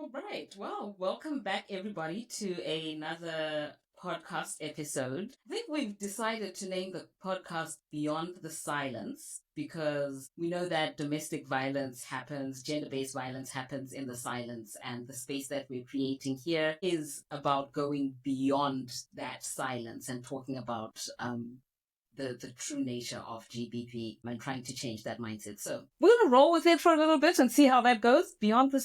All right. Well, welcome back, everybody, to another podcast episode. I think we've decided to name the podcast Beyond the Silence because we know that domestic violence happens, gender based violence happens in the silence, and the space that we're creating here is about going beyond that silence and talking about the true nature of GBP and trying to change that mindset. So we're going to roll with it for a little bit and see how that goes.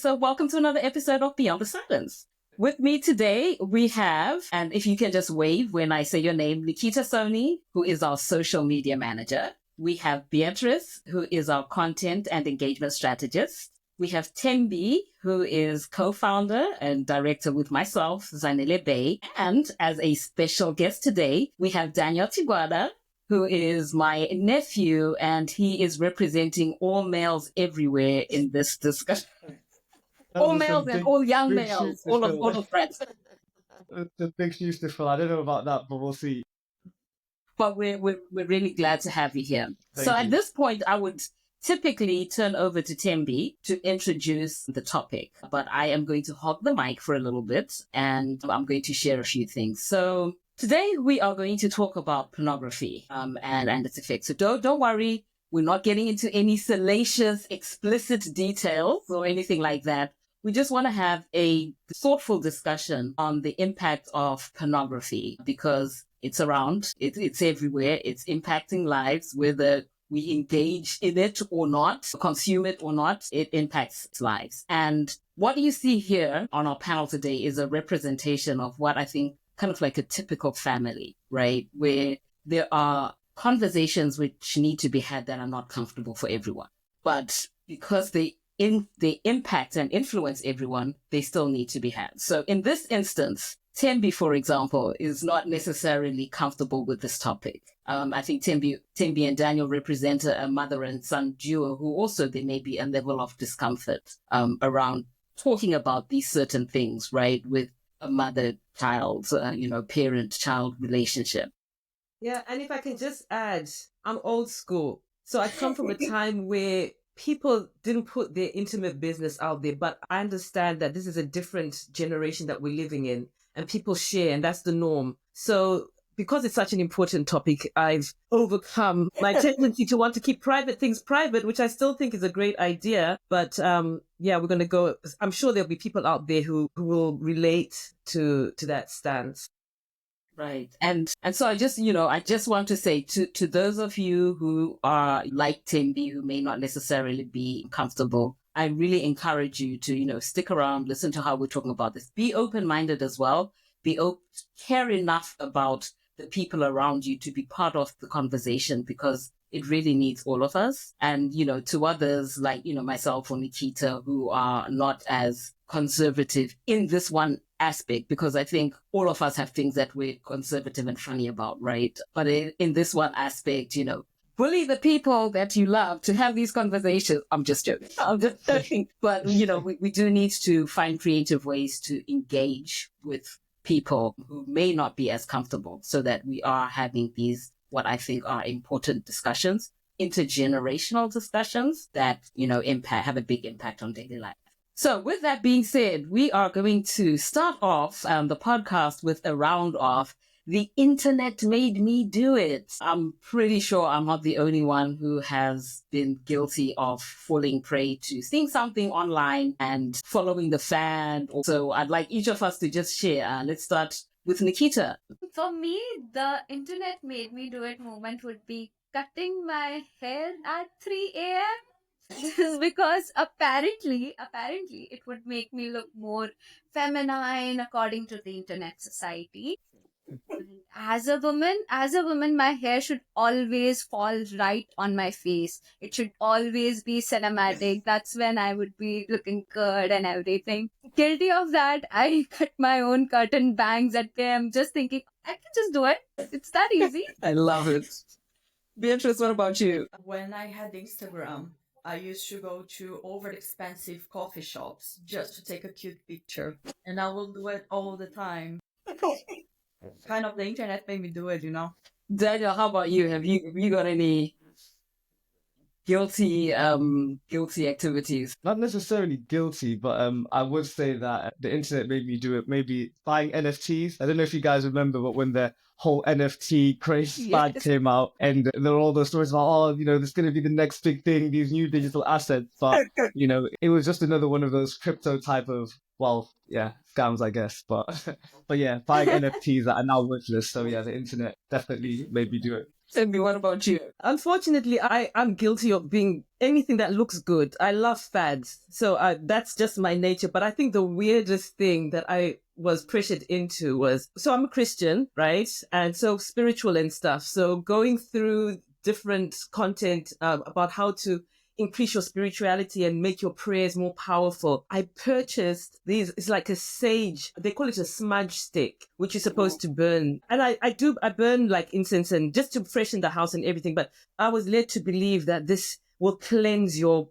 So welcome to another episode of Beyond the Silence. With me today, we have, and if you can just wave when I say your name, Nikita Soni, who is our social media manager. We have Beatrice, who is our content and engagement strategist. We have Tembi, who is co-founder and director with myself, Zanele Bay. And as a special guest today, we have Daniel Tigwada, who is my nephew, and he is representing all males everywhere in this discussion. All males and all young males, all of friends. It's a big shoes to fill. I don't know about that, but we'll see. But we're really glad to have you here. Thank so you. at this point, I would typically turn over to Tembi to introduce the topic, but I am going to hog the mic for a little bit, and I'm going to share a few things. So today we are going to talk about pornography and its effects. So don't worry, we're not getting into any salacious, explicit details or anything like that. We just want to have a thoughtful discussion on the impact of pornography because it's around, it's everywhere, it's impacting lives, whether we engage in it or not, consume it or not, it impacts lives. And what you see here on our panel today is a representation of what I think kind of like a typical family, right? Where there are conversations which need to be had that are not comfortable for everyone. But because they impact and influence everyone, they still need to be had. So in this instance, Tembi, for example, is not necessarily comfortable with this topic. I think Tembi and Daniel represent a mother and son duo who also there may be a level of discomfort around talking about these certain things, right? With a mother-child, parent-child relationship. Yeah, and if I can just add, I'm old school. So I come from a time where people didn't put their intimate business out there, but I understand that this is a different generation that we're living in and people share, and that's the norm. So because it's such an important topic, I've overcome my tendency to want to keep private things private, which I still think is a great idea. But we're going to go. I'm sure there'll be people out there who will relate to that stance. Right. And so I just want to say to those of you who are like Timby, who may not necessarily be comfortable, I really encourage you to, stick around, listen to how we're talking about this. Be open-minded as well. Care enough about the people around you to be part of the conversation because it really needs all of us. And, to others like, myself or Nikita who are not as conservative in this one aspect, because I think all of us have things that we're conservative and funny about, right? But in this one aspect, bully the people that you love to have these conversations. I'm just joking. But, we do need to find creative ways to engage with people who may not be as comfortable so that we are having these, what I think are important discussions, intergenerational discussions that, have a big impact on daily life. So with that being said, we are going to start off the podcast with a round of The Internet Made Me Do It. I'm pretty sure I'm not the only one who has been guilty of falling prey to seeing something online and following the fad. So I'd like each of us to just share. Let's start with Nikita. For me, the internet made me do it moment would be cutting my hair at 3 a.m. This is because apparently it would make me look more feminine according to the internet society. As a woman, my hair should always fall right on my face. It should always be cinematic. That's when I would be looking good and everything. Guilty of that, I cut my own curtain bangs at PM just thinking, I can just do it. It's that easy. I love it. Beatrice, what about you? When I had Instagram, I used to go to over expensive coffee shops just to take a cute picture. And I will do it all the time. Kind of the internet made me do it, Daniel, how about you? Have you got any guilty activities. Not necessarily guilty, but I would say that the internet made me do it. Maybe buying NFTs. I don't know if you guys remember, but when the whole NFT craze fad Yes. came out, and there were all those stories about, oh, this is going to be the next big thing, these new digital assets. But it was just another one of those crypto type of, well, yeah, scams, I guess. But but yeah, buying NFTs that are now worthless. So yeah, the internet definitely made me do it. Cindy, what about you? Unfortunately, I am guilty of being anything that looks good. I love fads. So that's just my nature. But I think the weirdest thing that I was pressured into was, so I'm a Christian, right? And so spiritual and stuff. So going through different content about how to increase your spirituality and make your prayers more powerful. I purchased these. It's like a sage. They call it a smudge stick, which is supposed to burn. And I burn like incense and just to freshen the house and everything. But I was led to believe that this will cleanse your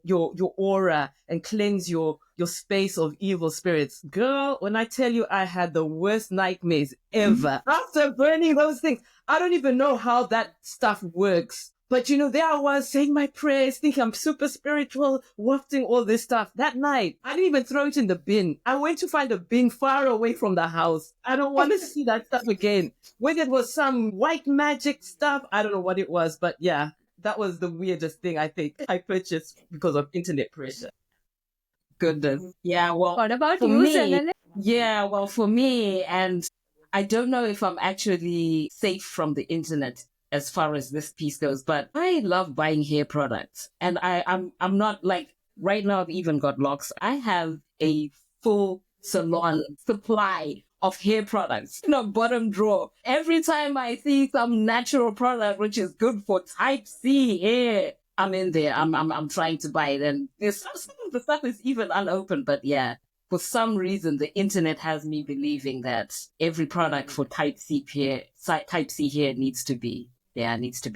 aura and cleanse your space of evil spirits. Girl, when I tell you I had the worst nightmares ever after burning those things. I don't even know how that stuff works. But there I was saying my prayers, thinking I'm super spiritual, wafting all this stuff. That night, I didn't even throw it in the bin. I went to find a bin far away from the house. I don't want to see that stuff again. Whether it was some white magic stuff, I don't know what it was. But yeah, that was the weirdest thing I think I purchased because of internet pressure. Goodness. Yeah, well, What about for you, me, Zanele? yeah, well, for me, and I don't know if I'm actually safe from the internet as far as this piece goes, but I love buying hair products. And I'm not like right now I've even got locks. I have a full salon supply of hair products in a bottom drawer. Every time I see some natural product which is good for type C hair, I'm in there. I'm trying to buy it. And there's some of the stuff is even unopened, but yeah. For some reason, the internet has me believing that every product for type C hair needs to be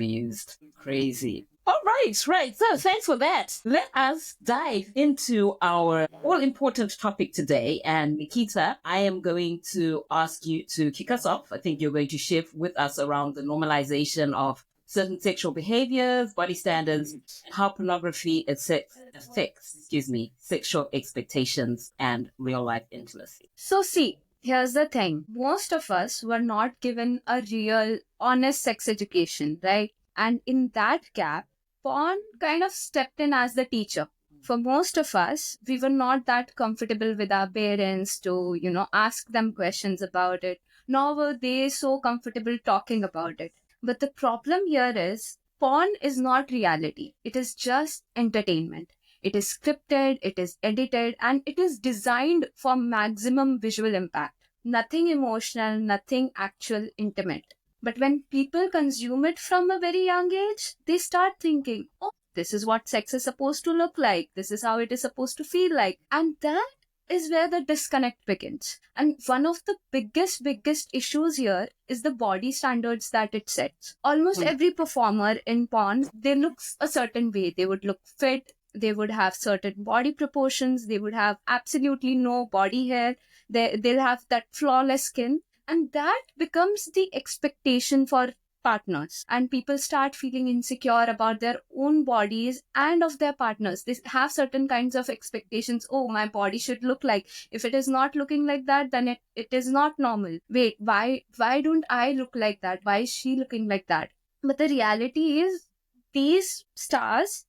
used. Crazy. All right, right. So thanks for that. Let us dive into our all-important topic today. And Nikita, I am going to ask you to kick us off. I think you're going to share with us around the normalization of certain sexual behaviors, body standards, how pornography affects sexual expectations and real life intimacy. So, see, here's the thing. Most of us were not given a real, honest sex education, right? And in that gap, porn kind of stepped in as the teacher. For most of us, we were not that comfortable with our parents to, ask them questions about it, nor were they so comfortable talking about it. But the problem here is porn is not reality. It is just entertainment. It is scripted, it is edited, and it is designed for maximum visual impact. Nothing emotional, nothing actual intimate. But when people consume it from a very young age, they start thinking, oh, this is what sex is supposed to look like. This is how it is supposed to feel like. And that is where the disconnect begins. And one of the biggest issues here is the body standards that it sets. Almost every performer in porn, they look a certain way. They would look fit. They would have certain body proportions. They would have absolutely no body hair. They'll have that flawless skin. And that becomes the expectation for partners. And people start feeling insecure about their own bodies and of their partners. They have certain kinds of expectations. Oh, my body should look like. If it is not looking like that, then it is not normal. Wait, why don't I look like that? Why is she looking like that? But the reality is, these stars,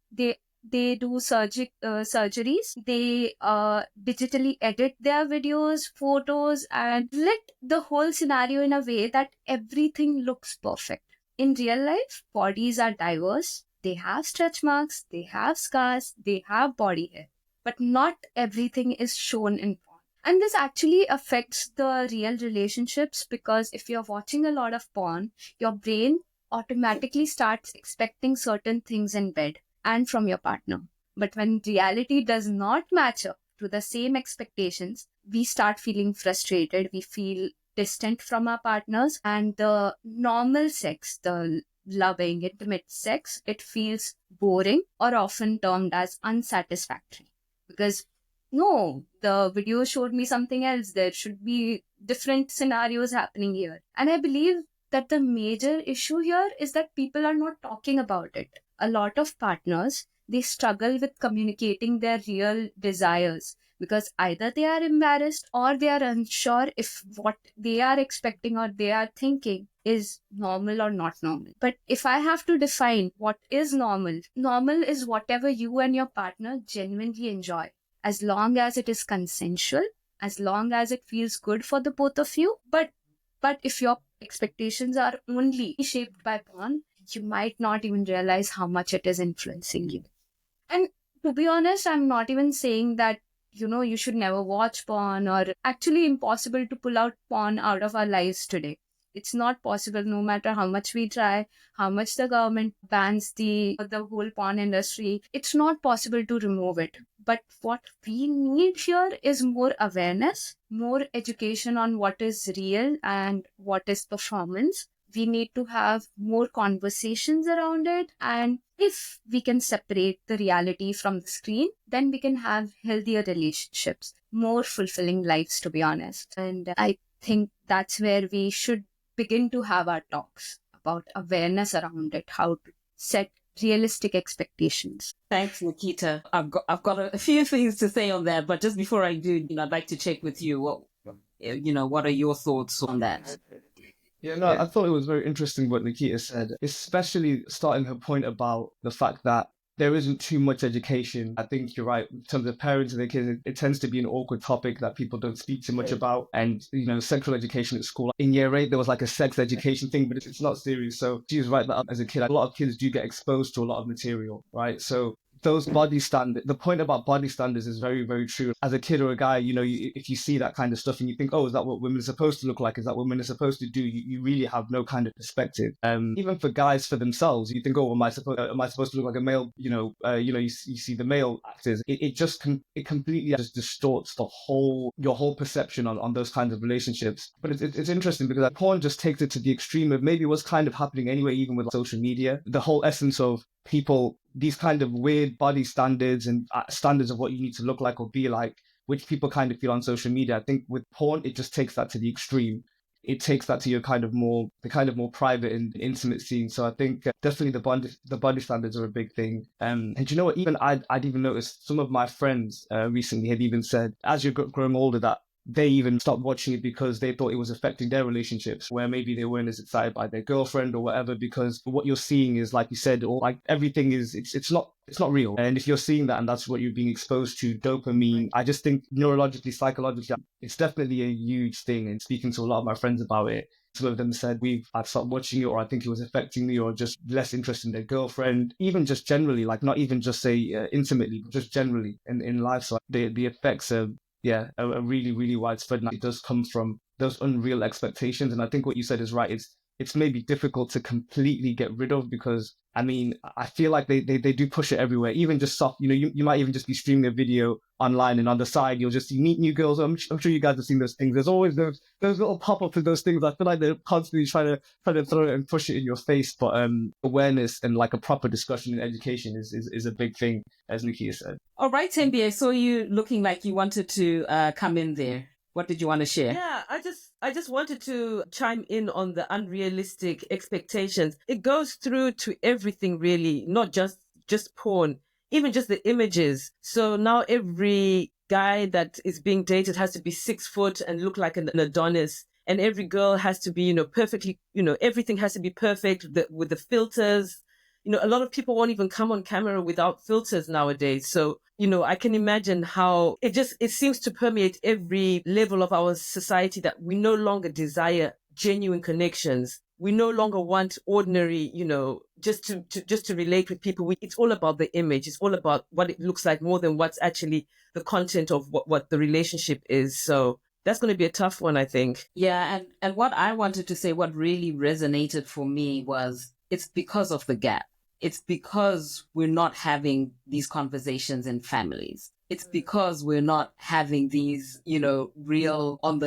they do surgeries, they digitally edit their videos, photos, and let the whole scenario in a way that everything looks perfect. In real life, bodies are diverse. They have stretch marks, they have scars, they have body hair. But not everything is shown in porn. And this actually affects the real relationships, because if you're watching a lot of porn, your brain automatically starts expecting certain things in bed and from your partner. But when reality does not match up to the same expectations, we start feeling frustrated, we feel distant from our partners, and the normal sex, the loving, intimate sex, it feels boring or often termed as unsatisfactory. Because no, the video showed me something else. There should be different scenarios happening here. And I believe that the major issue here is that people are not talking about it. A lot of partners, they struggle with communicating their real desires, because either they are embarrassed or they are unsure if what they are expecting or they are thinking is normal or not normal. But if I have to define what is normal, normal is whatever you and your partner genuinely enjoy, as long as it is consensual, as long as it feels good for the both of you. But if your expectations are only shaped by porn, you might not even realize how much it is influencing you. And to be honest, I'm not even saying that, you should never watch porn, or actually impossible to pull out porn out of our lives today. It's not possible, no matter how much we try, how much the government bans the whole porn industry. It's not possible to remove it. But what we need here is more awareness, more education on what is real and what is performance. We need to have more conversations around it. And if we can separate the reality from the screen, then we can have healthier relationships, more fulfilling lives, to be honest. And I think that's where we should begin to have our talks about awareness around it, how to set realistic expectations. Thanks, Nikita. I've got a few things to say on that, but just before I do, I'd like to check with you. What are your thoughts on that? Yeah, no, I thought it was very interesting what Nikita said, especially starting her point about the fact that there isn't too much education. I think you're right. In terms of parents and their kids, it tends to be an awkward topic that people don't speak too much about. And, sexual education at school. In year 8, there was like a sex education thing, but it's not serious. So she's right that as a kid, a lot of kids do get exposed to a lot of material, right? So those body standards, the point about body standards is very, very true. As a kid or a guy, if you see that kind of stuff and you think, oh, is that what women are supposed to look like? Is that what women are supposed to do? You really have no kind of perspective. Even for guys for themselves, you think, oh, am I supposed to look like a male? You see the male actors. It completely just distorts your whole perception on those kinds of relationships. But it's interesting because porn just takes it to the extreme of maybe what's kind of happening anyway, even with social media. The whole essence of people, these kind of weird body standards and standards of what you need to look like or be like, which people kind of feel on social media. I think with porn, it just takes that to the extreme. It takes that to your kind of more private and intimate scene. So I think definitely the body standards are a big thing. And you know what? Even I'd even noticed some of my friends recently had even said, as you're growing older, that they even stopped watching it because they thought it was affecting their relationships, where maybe they weren't as excited by their girlfriend or whatever, because what you're seeing is, like you said, or like everything is, it's not real. And if you're seeing that and that's what you're being exposed to, dopamine, I just think neurologically, psychologically, it's definitely a huge thing. And speaking to a lot of my friends about it, some of them said I've stopped watching it, or I think it was affecting me, or just less interest in their girlfriend, even just generally, like not even just say intimately, but just generally in life. So the effects are really, really widespread. And it does come from those unreal expectations. And I think what you said is right. It's maybe difficult to completely get rid of, because I mean, I feel like they do push it everywhere, even just soft, you might even just be streaming a video online and on the side, you meet new girls. I'm sure you guys have seen those things. There's always those little pop-ups of those things. I feel like they're constantly trying to throw it and push it in your face. But awareness and like a proper discussion in education is a big thing, as Nikita said. All right, Tembi, I saw you looking like you wanted to come in there. What did you want to share? Yeah, I just wanted to chime in on the unrealistic expectations. It goes through to everything really, not just porn, even just the images. So now every guy that is being dated has to be 6 foot and look like an Adonis. And every girl has to be, perfectly, everything has to be perfect with the filters. A lot of people won't even come on camera without filters nowadays. So, I can imagine how it seems to permeate every level of our society, that we no longer desire genuine connections. We no longer want ordinary, just to relate with people. It's all about the image. It's all about what it looks like more than what's actually the content of what the relationship is. So that's going to be a tough one, I think. Yeah. And what I wanted to say, what really resonated for me was, it's because of the gap. It's because we're not having these conversations in families. It's because we're not having these, real on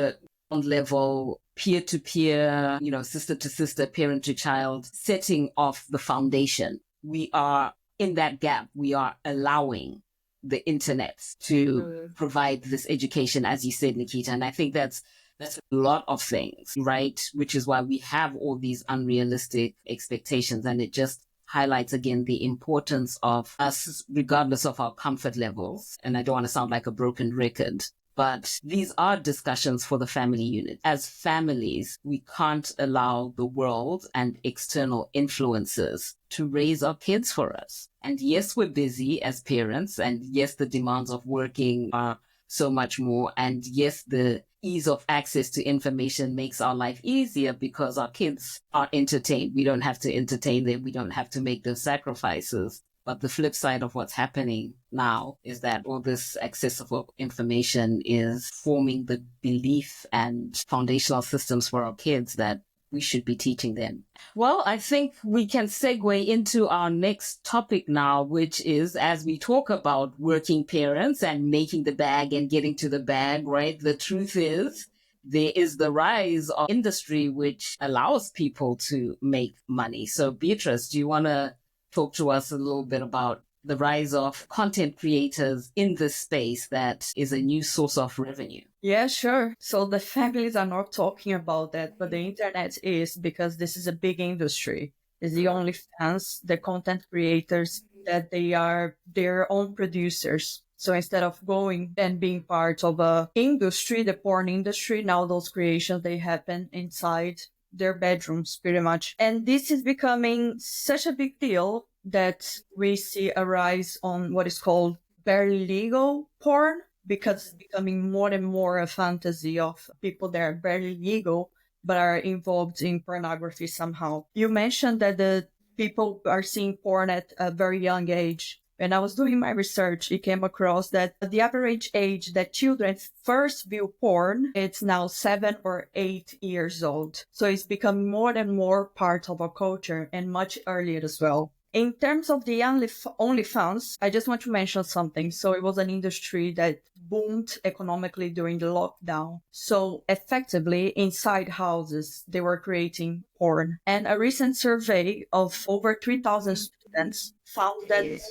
level, peer to peer, sister to sister, parent to child, setting of the foundation. We are in that gap. We are allowing the internet to provide this education, as you said, Nikita. And I think that's a lot of things, right? Which is why we have all these unrealistic expectations, and it just highlights again the importance of us, regardless of our comfort levels. And I don't want to sound like a broken record, but these are discussions for the family unit. As families, we can't allow the world and external influences to raise our kids for us. And yes, we're busy as parents. And yes, the demands of working are so much more. And yes, the ease of access to information makes our life easier because our kids are entertained. We don't have to entertain them. We don't have to make those sacrifices. But the flip side of what's happening now is that all this accessible information is forming the belief and foundational systems for our kids that we should be teaching them. Well, I think we can segue into our next topic now, which is as we talk about working parents and making the bag and getting to the bag, right? The truth is, there is the rise of industry which allows people to make money. So, Beatrice, do you want to talk to us a little bit about the rise of content creators in this space that is a new source of revenue? Yeah, sure. So the families are not talking about that, but the internet is, because this is a big industry. It's the only fans, the content creators, that they are their own producers. So instead of going and being part of a industry, the porn industry, now those creations, they happen inside their bedrooms pretty much. And this is becoming such a big deal that we see a rise on what is called barely legal porn, because it's becoming more and more a fantasy of people that are barely legal but are involved in pornography somehow. You mentioned that the people are seeing porn at a very young age. When I was doing my research, it came across that the average age that children first view porn, it's now 7 or 8 years old. So it's becoming more and more part of our culture, and much earlier as well. In terms of the OnlyFans, I just want to mention something. So it was an industry that boomed economically during the lockdown. So effectively, inside houses, they were creating porn. And a recent survey of over 3,000 students found that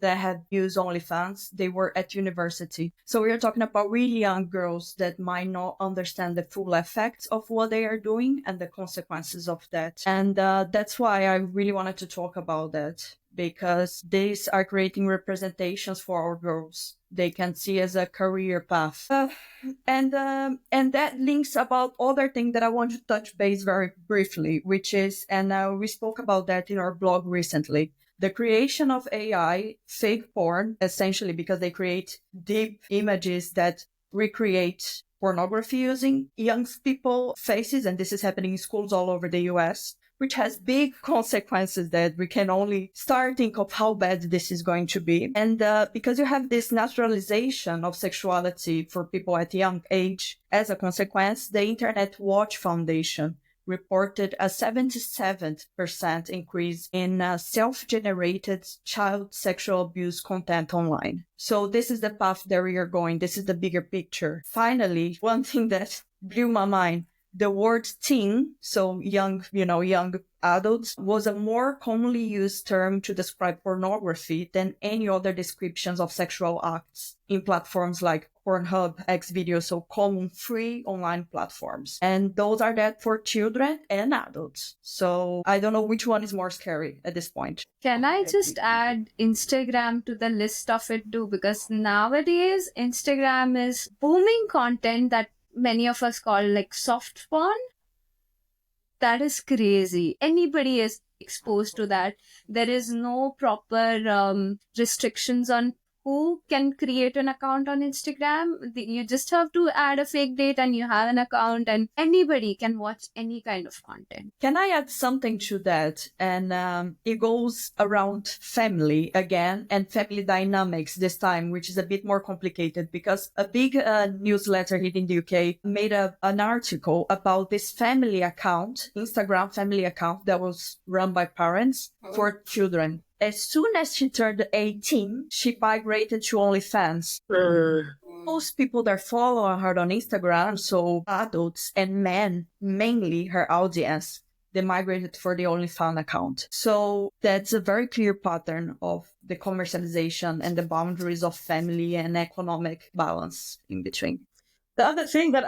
that had used OnlyFans, they were at university. So we are talking about really young girls that might not understand the full effects of what they are doing and the consequences of that. And that's why I really wanted to talk about that, because these are creating representations for our girls. They can see as a career path. And that links about other thing that I want to touch base very briefly, which is, and we spoke about that in our blog recently, the creation of AI, fake porn, essentially because they create deep images that recreate pornography using young people faces. And this is happening in schools all over the US, which has big consequences that we can only start think of how bad this is going to be. And because you have this naturalization of sexuality for people at a young age, as a consequence, the Internet Watch Foundation reported a 77% increase in self-generated child sexual abuse content online. So this is the path that we are going. This is the bigger picture. Finally, one thing that blew my mind, the word teen, so young adults, was a more commonly used term to describe pornography than any other descriptions of sexual acts in platforms like Pornhub, Xvideos, so common free online platforms. And those are that for children and adults. So I don't know which one is more scary at this point. Can I just add Instagram to the list of it too? Because nowadays, Instagram is booming content that many of us call like soft porn. That is crazy. Anybody is exposed to that. There is no proper restrictions on who can create an account on Instagram. You just have to add a fake date and you have an account, and anybody can watch any kind of content. Can I add something to that? And it goes around family again, and family dynamics this time, which is a bit more complicated, because a big newsletter here in the UK made an article about this family account, Instagram family account that was run by parents for children. As soon as she turned 18, she migrated to OnlyFans. Most people that follow her on Instagram, so adults and men, mainly her audience, they migrated for the OnlyFans account. So that's a very clear pattern of the commercialization and the boundaries of family and economic balance in between. The other thing that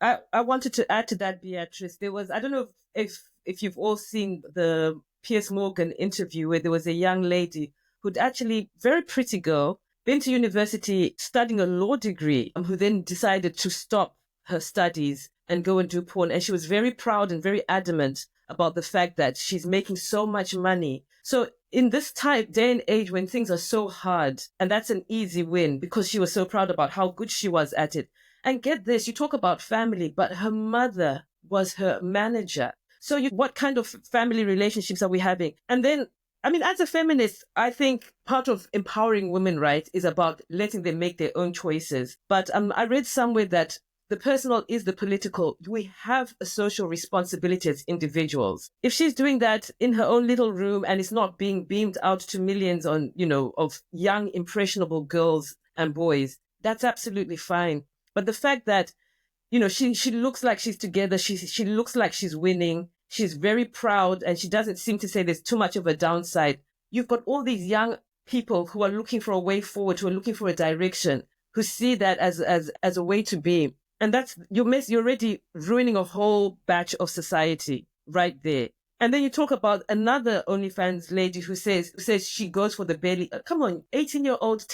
I wanted to add to that, Beatrice, there was, I don't know if you've all seen the Piers Morgan interview where there was a young lady who'd actually, very pretty girl, been to university studying a law degree, who then decided to stop her studies and go and do porn. And she was very proud and very adamant about the fact that she's making so much money. So in this day and age when things are so hard, and that's an easy win because she was so proud about how good she was at it. And get this, you talk about family, but her mother was her manager. So what kind of family relationships are we having? And then, I mean, as a feminist, I think part of empowering women, right, is about letting them make their own choices. But I read somewhere that the personal is the political. We have a social responsibility as individuals. If she's doing that in her own little room and it's not being beamed out to millions of young, impressionable girls and boys, that's absolutely fine. But the fact that, she looks like she's together, she looks like she's winning, she's very proud, and she doesn't seem to say there's too much of a downside. You've got all these young people who are looking for a way forward, who are looking for a direction, who see that as a way to be. And you're already ruining a whole batch of society right there. And then you talk about another OnlyFans lady who says she goes for the belly. Come on, 18-year-old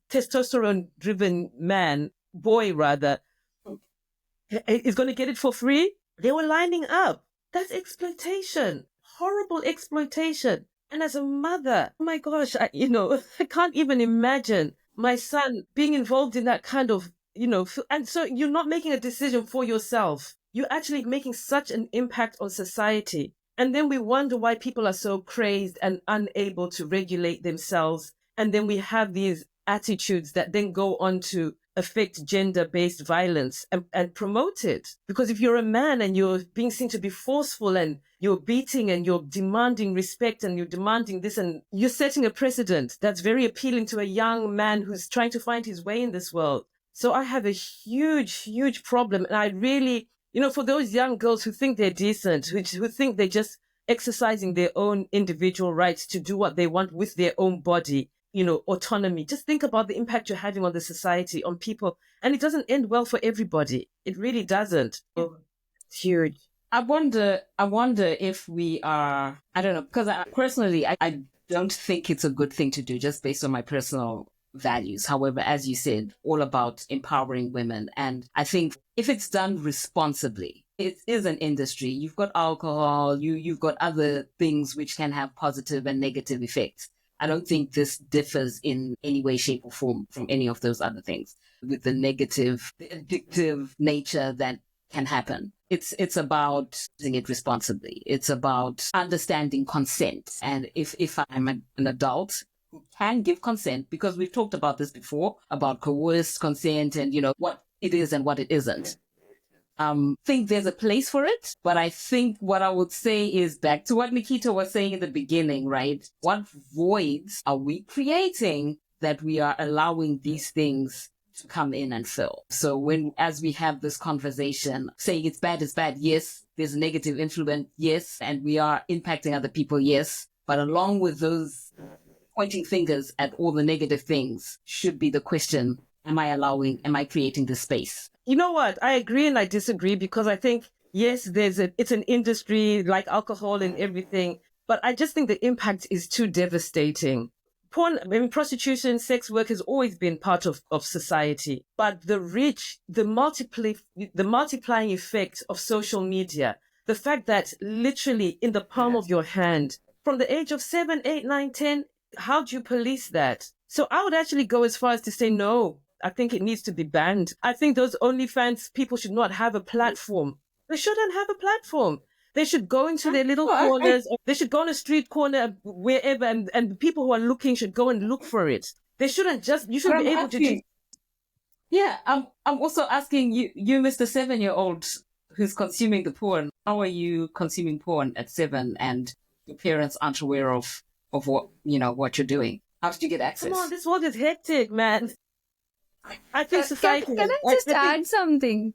testosterone-driven boy rather, is going to get it for free? They were lining up. That's exploitation, horrible exploitation. And as a mother, oh my gosh, I can't even imagine my son being involved in that kind of, and so you're not making a decision for yourself. You're actually making such an impact on society. And then we wonder why people are so crazed and unable to regulate themselves. And then we have these attitudes that then go on to affect gender-based violence and promote it. Because if you're a man and you're being seen to be forceful and you're beating and you're demanding respect and you're demanding this and you're setting a precedent that's very appealing to a young man who's trying to find his way in this world. So I have a huge, huge problem. And I really, for those young girls who think they're decent, who think they're just exercising their own individual rights to do what they want with their own body, autonomy. Just think about the impact you're having on the society, on people. And it doesn't end well for everybody. It really doesn't. It's huge. I wonder if we are, I don't know, because I don't think it's a good thing to do just based on my personal values. However, as you said, all about empowering women. And I think if it's done responsibly, it is an industry. You've got alcohol, you've got other things which can have positive and negative effects. I don't think this differs in any way, shape, or form from any of those other things with the negative, the addictive nature that can happen. It's about using it responsibly. It's about understanding consent. And if I'm an adult who can give consent, because we've talked about this before, about coerced consent and, what it is and what it isn't. Think there's a place for it, but I think what I would say is back to what Nikita was saying in the beginning, right? What voids are we creating that we are allowing these things to come in and fill? So as we have this conversation, saying it's bad, yes, there's a negative influence, yes, and we are impacting other people, yes, but along with those pointing fingers at all the negative things should be the question, am I creating this space? You know what? I agree and I disagree because I think, yes, it's an industry like alcohol and everything, but I just think the impact is too devastating. Prostitution, sex work has always been part of society, but the multiplying effect of social media, the fact that literally in the palm of your hand, from the age of 7, 8, 9, 10, how do you police that? So I would actually go as far as to say no. I think it needs to be banned. I think those OnlyFans people should not have a platform. They shouldn't have a platform. They should go into their little corners. They should go on a street corner, wherever, and people who are looking should go and look for it. They shouldn't you should be able to. Yeah, I'm also asking you, Mr. 7-year-old who's consuming the porn. How are you consuming porn at 7 and your parents aren't aware of what what you're doing? How did you get access? Come on, this world is hectic, man. I think society. Can I just add something?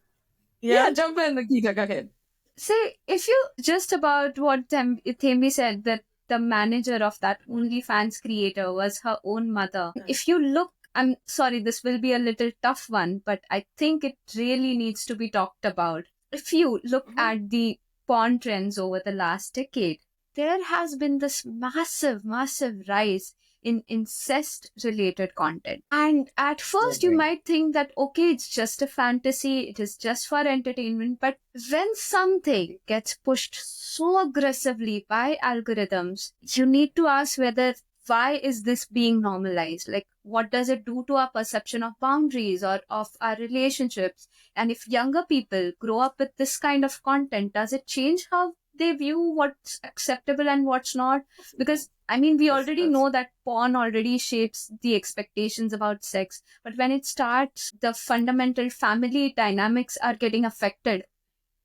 Yeah, jump in, Nikita. Go ahead. Say, if you just about what Thembi said, that the manager of that OnlyFans creator was her own mother. If you look, I'm sorry, this will be a little tough one, but I think it really needs to be talked about. If you look at the porn trends over the last decade, there has been this massive, massive rise in incest related content. And at first, you might think that, okay, it's just a fantasy, it is just for entertainment. But when something gets pushed so aggressively by algorithms, you need to ask whether why is this being normalized? Like, what does it do to our perception of boundaries or of our relationships? And if younger people grow up with this kind of content, does it change how they view what's acceptable and what's not? Because I mean, we already know that porn already shapes the expectations about sex, but when it starts, the fundamental family dynamics are getting affected.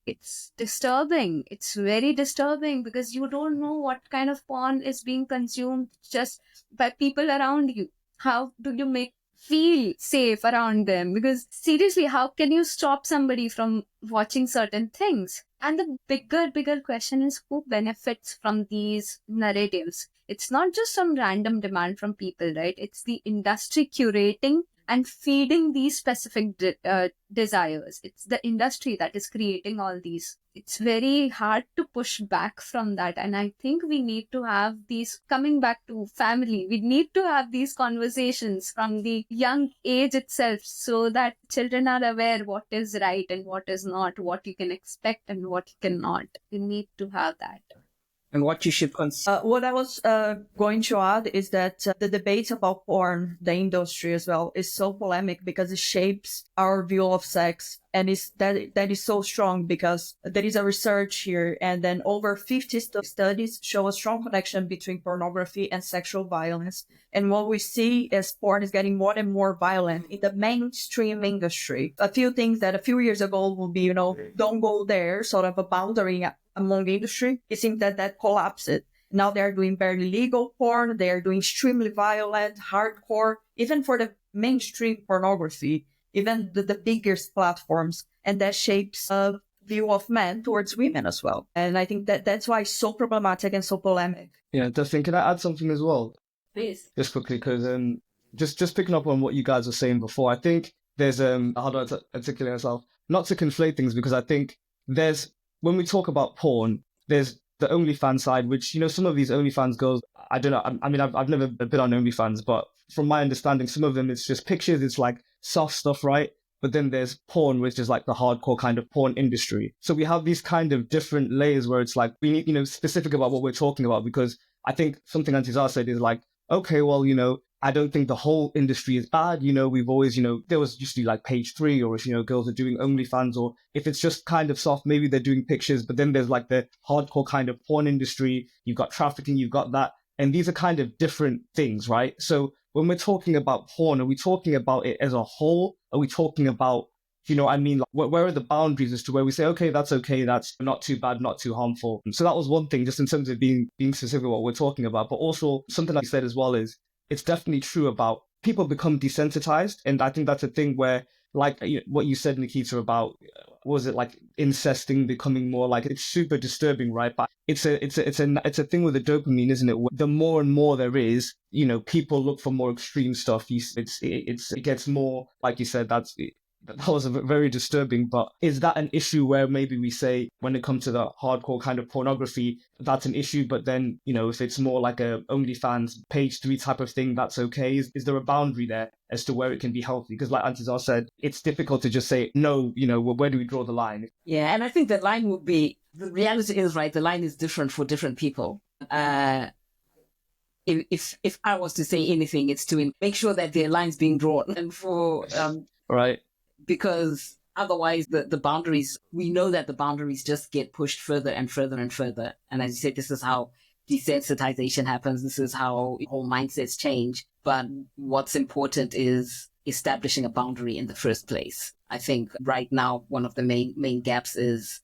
It's disturbing. It's very disturbing because you don't know what kind of porn is being consumed just by people around you. How do you make feel safe around them? Because seriously, how can you stop somebody from watching certain things? And the bigger question is, who benefits from these narratives? It's not just some random demand from people, right? It's the industry curating and feeding these specific desires. It's the industry that is creating all these. It's very hard to push back from that. And I think we need to have these, coming back to family, we need to have these conversations from the young age itself so that children are aware what is right and what is not, what you can expect and what you cannot. We need to have that. And what you should consider. What I was going to add is that the debate about porn, the industry as well, is so polemic because it shapes our view of sex. And that is so strong because there is a research here, and then over 50 studies show a strong connection between pornography and sexual violence. And what we see is porn is getting more and more violent in the mainstream industry. A few things that a few years ago would be, don't go there, sort of a boundary among the industry. It seems that collapsed. Now they're doing very legal porn. They're doing extremely violent, hardcore, even for the mainstream pornography, even the biggest platforms. And that shapes a view of men towards women as well. And I think that's why it's so problematic and so polemic. Yeah, Dustin, can I add something as well? Please. Just quickly, because just picking up on what you guys were saying before, I think there's how do I articulate myself? Not to conflate things, because I think there's, when we talk about porn, there's the OnlyFans side, which, some of these OnlyFans girls, I don't know. I mean, I've never been on OnlyFans, but from my understanding, some of them, it's just pictures. It's like soft stuff, right? But then there's porn, which is like the hardcore kind of porn industry. So we have these kind of different layers where it's like, we need, specific about what we're talking about, because I think something Antizar said is like, okay, well, I don't think the whole industry is bad. We've always, there was usually like page 3, or if, girls are doing OnlyFans, or if it's just kind of soft, maybe they're doing pictures, but then there's like the hardcore kind of porn industry. You've got trafficking, you've got that. And these are kind of different things, right? So when we're talking about porn, are we talking about it as a whole? Are we talking about, I mean? Like, where are the boundaries as to where we say, okay, that's not too bad, not too harmful? So that was one thing, just in terms of being specific what we're talking about. But also something like you said as well is, it's definitely true about people become desensitized. And I think that's a thing where, like what you said, Nikita, about, was it like incesting becoming more like, it's super disturbing, right? But it's a thing with the dopamine, isn't it? The more and more there is, people look for more extreme stuff. It gets more, like you said, that was very disturbing. But is that an issue where maybe we say, when it comes to the hardcore kind of pornography, that's an issue, but then, if it's more like a OnlyFans page 3 type of thing, that's okay? Is there a boundary there as to where it can be healthy? Because like Antizar said, it's difficult to just say, no, where do we draw the line? Yeah, and I think the line would be, the reality is, right, the line is different for different people. If I was to say anything, it's to make sure that their line's being drawn, and for right. Because otherwise the boundaries, we know that the boundaries just get pushed further and further and further. And as you said, this is how desensitization happens. This is how whole mindsets change. But what's important is establishing a boundary in the first place. I think right now, one of the main gaps is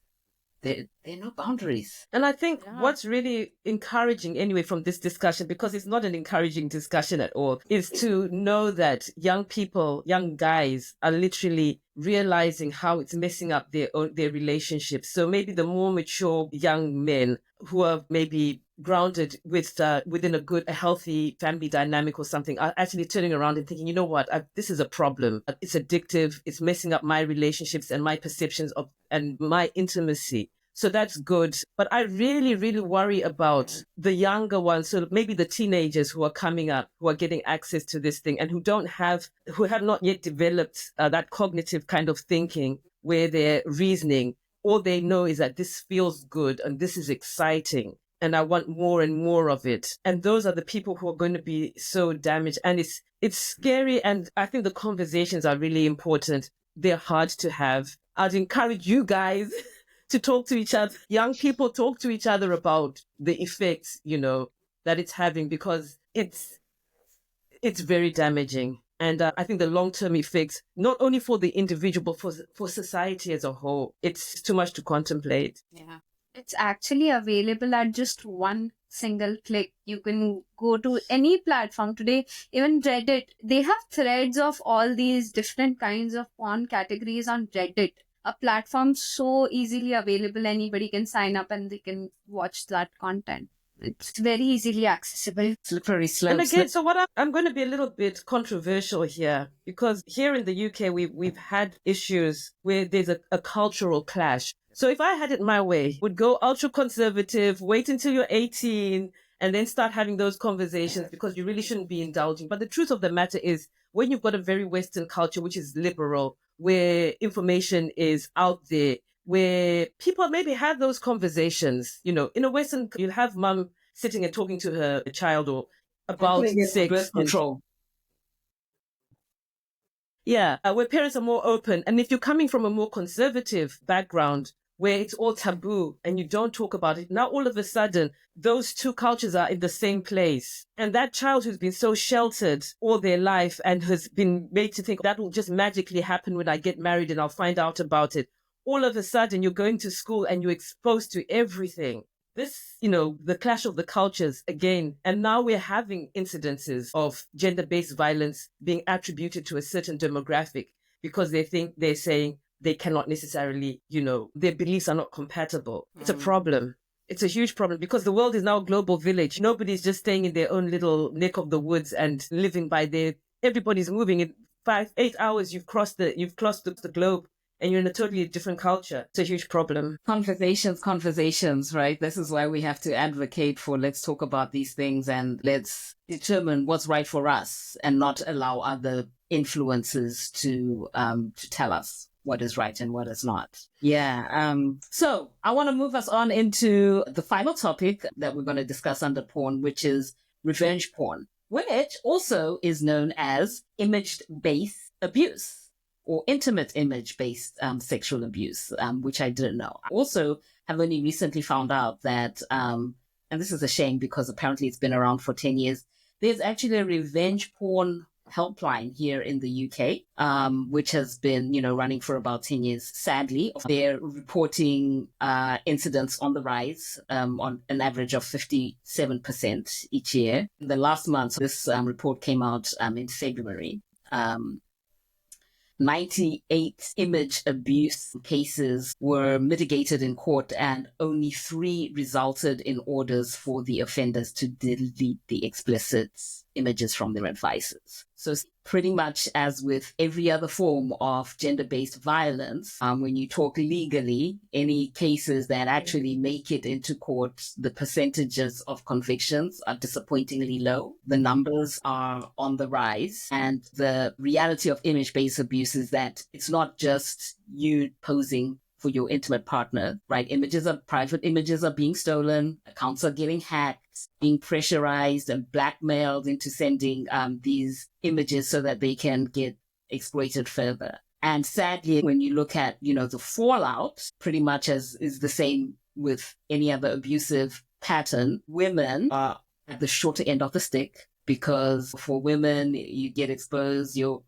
there are no boundaries. And I think what's really encouraging anyway from this discussion, because it's not an encouraging discussion at all, is to know that young people, young guys are literally realizing how it's messing up their relationships. So maybe the more mature young men who are maybe grounded within a healthy family dynamic or something are actually turning around and thinking, you know what, this is a problem. It's addictive. It's messing up my relationships and my perceptions of and my intimacy. So that's good. But I really, really worry about the younger ones. So maybe the teenagers who are coming up, who are getting access to this thing and who have not yet developed that cognitive kind of thinking where they're reasoning. All they know is that this feels good and this is exciting and I want more and more of it. And those are the people who are going to be so damaged. And it's scary. And I think the conversations are really important. They're hard to have. I'd encourage you guys to talk to each other. Young people talk to each other about the effects, that it's having, because it's very damaging. And I think the long-term effects, not only for the individual, but for society as a whole, it's too much to contemplate. Yeah. It's actually available at just one single click. You can go to any platform today, even Reddit. They have threads of all these different kinds of porn categories on Reddit. A platform so easily available, anybody can sign up and they can watch that content. It's very easily accessible. Slippery slope. And again, so I'm going to be a little bit controversial here, because here in the UK, we've had issues where there's a cultural clash. So if I had it my way, would go ultra conservative, wait until you're 18, and then start having those conversations, because you really shouldn't be indulging. But the truth of the matter is, when you've got a very Western culture, which is liberal, where information is out there, where people maybe have those conversations, in a Western, you'll have mum sitting and talking to her child or about sex. Birth control. Yeah, where parents are more open. And if you're coming from a more conservative background, where it's all taboo and you don't talk about it, now all of a sudden, those two cultures are in the same place. And that child who's been so sheltered all their life and has been made to think that will just magically happen when I get married and I'll find out about it. All of a sudden, you're going to school and you're exposed to everything. This, the clash of the cultures again. And now we're having incidences of gender-based violence being attributed to a certain demographic because they're saying they cannot necessarily, their beliefs are not compatible. It's a problem. It's a huge problem, because the world is now a global village. Nobody's just staying in their own little neck of the woods and living by everybody's moving. In 8 hours, you've crossed the globe. And you're in a totally different culture. It's a huge problem. Conversations, right? This is why we have to advocate for, let's talk about these things and let's determine what's right for us and not allow other influences to tell us what is right and what is not. Yeah. So I want to move us on into the final topic that we're going to discuss under porn, which is revenge porn, which also is known as image-based abuse, or intimate image-based sexual abuse, which I didn't know. I also have only recently found out that, and this is a shame because apparently it's been around for 10 years, there's actually a revenge porn helpline here in the UK, which has been, running for about 10 years. Sadly, they're reporting incidents on the rise, on an average of 57% each year. In the last month, this report came out in February. 98 image abuse cases were mitigated in court, and only 3 resulted in orders for the offenders to delete the explicit images from their devices. So pretty much as with every other form of gender-based violence, when you talk legally, any cases that actually make it into court, the percentages of convictions are disappointingly low. The numbers are on the rise. And the reality of image-based abuse is that it's not just you posing for your intimate partner, right? Private images are being stolen, accounts are getting hacked, being pressurized and blackmailed into sending these images so that they can get exploited further. And sadly, when you look at, the fallout, pretty much as is the same with any other abusive pattern, women are at the shorter end of the stick, because for women, you get exposed, you're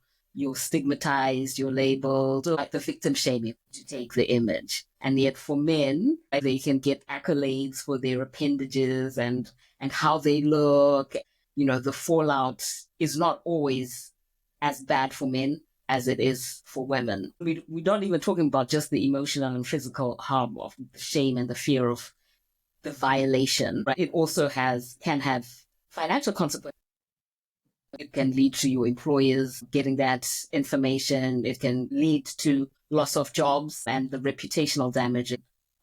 stigmatized, you're labeled, like the victim shaming to take the image. And yet for men, they can get accolades for their appendages and how they look. The fallout is not always as bad for men as it is for women. We don't even talking about just the emotional and physical harm of the shame and the fear of the violation, right? It also can have financial consequences. It can lead to your employers getting that information. It can lead to loss of jobs and the reputational damage.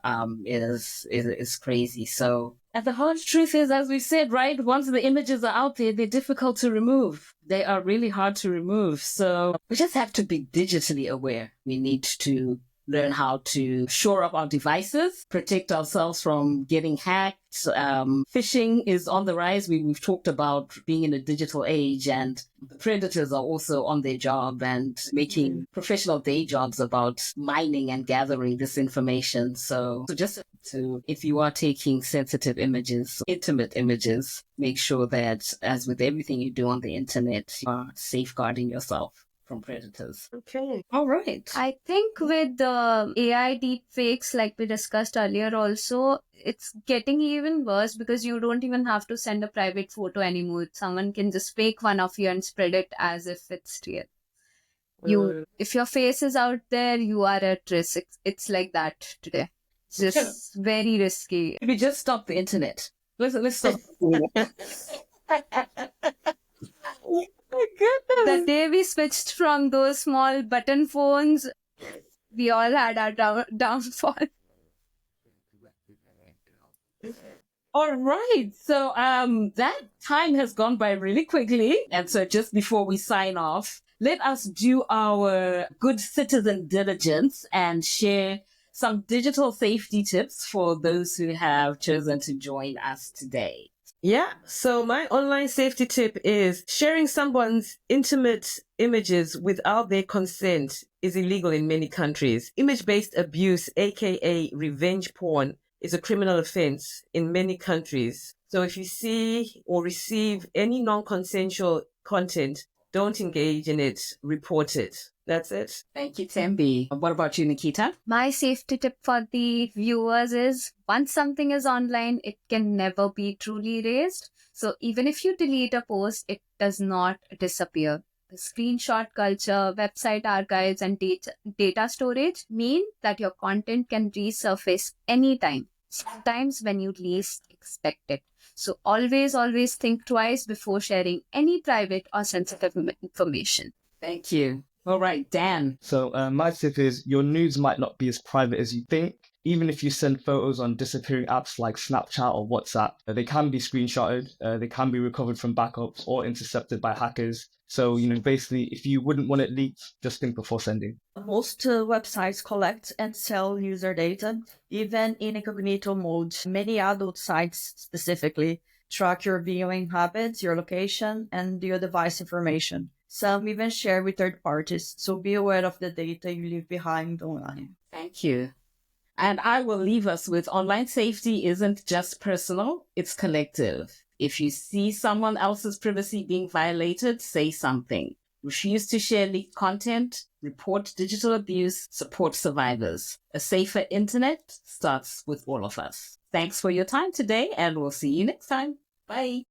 is crazy. So, and the hard truth is, as we said, right, once the images are out there, they're difficult to remove. They are really hard to remove. So we just have to be digitally aware. We need to learn how to shore up our devices, protect ourselves from getting hacked. Phishing is on the rise. We've talked about being in a digital age, and the predators are also on their job and making professional day jobs about mining and gathering this information. So just to, if you are taking sensitive images, intimate images, make sure that, as with everything you do on the internet, you are safeguarding yourself from predators. Okay. All right. I think with the AI deepfakes, like we discussed earlier, also, it's getting even worse because you don't even have to send a private photo anymore. Someone can just fake one of you and spread it as if it's real. If your face is out there, you are at risk. It's like that today. It's just very risky. Maybe just stop the internet. Let's stop. My goodness. The day we switched from those small button phones, we all had our downfall. All right. So that time has gone by really quickly. And so just before we sign off, let us do our good citizen diligence and share some digital safety tips for those who have chosen to join us today. Yeah, so my online safety tip is sharing someone's intimate images without their consent is illegal in many countries. Image-based abuse, aka revenge porn, is a criminal offense in many countries. So if you see or receive any non-consensual content, don't engage in it, report it. That's it. Thank you, Tembi. What about you, Nikita? My safety tip for the viewers is once something is online, it can never be truly erased. So even if you delete a post, it does not disappear. The screenshot culture, website archives, and data storage mean that your content can resurface anytime, sometimes when you least expect it. So always think twice before sharing any private or sensitive information. Thank you. All right, Dan. So my tip is your nudes might not be as private as you think. Even if you send photos on disappearing apps like Snapchat or WhatsApp, they can be screenshotted, they can be recovered from backups or intercepted by hackers. So, basically, if you wouldn't want it leaked, just think before sending. Most websites collect and sell user data, even in incognito mode. Many adult sites specifically track your viewing habits, your location, and your device information. Some even share with third parties, so be aware of the data you leave behind online. Thank you. And I will leave us with online safety isn't just personal, it's collective. If you see someone else's privacy being violated, say something. Refuse to share leaked content, report digital abuse, support survivors. A safer internet starts with all of us. Thanks for your time today, and we'll see you next time. Bye.